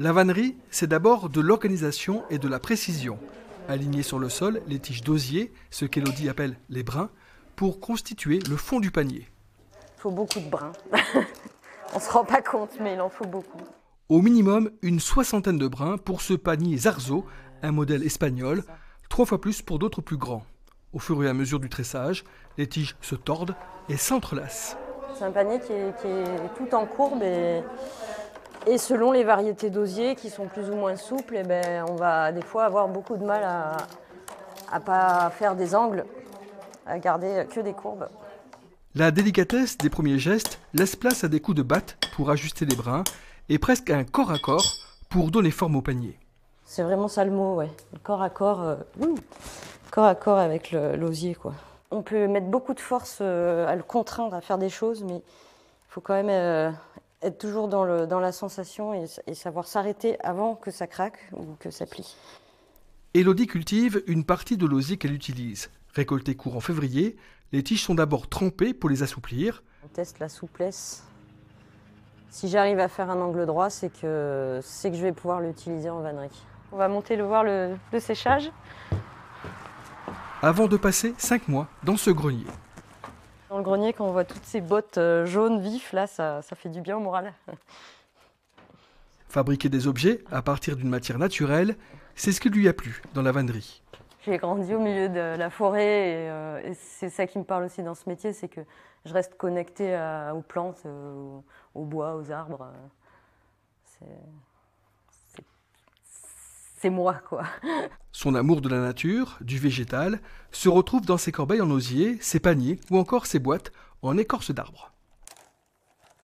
La vannerie, c'est d'abord de l'organisation et de la précision. Aligner sur le sol les tiges d'osier, ce qu'Élodie appelle les brins, pour constituer le fond du panier. Il faut beaucoup de brins. On ne se rend pas compte, mais il en faut beaucoup. Au minimum, une soixantaine de brins pour ce panier Zarzo, un modèle espagnol, 3 fois plus pour d'autres plus grands. Au fur et à mesure du tressage, les tiges se tordent et s'entrelacent. C'est un panier qui est tout en courbe et selon les variétés d'osier qui sont plus ou moins souples, on va des fois avoir beaucoup de mal à pas faire des angles, à garder que des courbes. La délicatesse des premiers gestes laisse place à des coups de batte pour ajuster les brins et presque un corps à corps pour donner forme au panier. C'est vraiment ça le mot, ouais. Le corps à corps avec l'osier, quoi. On peut mettre beaucoup de force à le contraindre à faire des choses, mais il faut quand même être toujours dans la sensation et savoir s'arrêter avant que ça craque ou que ça plie. Élodie cultive une partie de l'osier qu'elle utilise. Récoltée courant février, les tiges sont d'abord trempées pour les assouplir. On teste la souplesse. Si j'arrive à faire un angle droit, c'est que je vais pouvoir l'utiliser en vannerie. On va monter voir le séchage. Avant de passer 5 mois dans ce grenier. Dans le grenier, quand on voit toutes ces bottes jaunes vifs, là, ça fait du bien au moral. Fabriquer des objets à partir d'une matière naturelle, c'est ce qui lui a plu dans la vannerie. J'ai grandi au milieu de la forêt et c'est ça qui me parle aussi dans ce métier, c'est que je reste connectée aux plantes, aux bois, aux arbres. C'est moi, quoi. Son amour de la nature, du végétal, se retrouve dans ses corbeilles en osier, ses paniers ou encore ses boîtes en écorce d'arbre.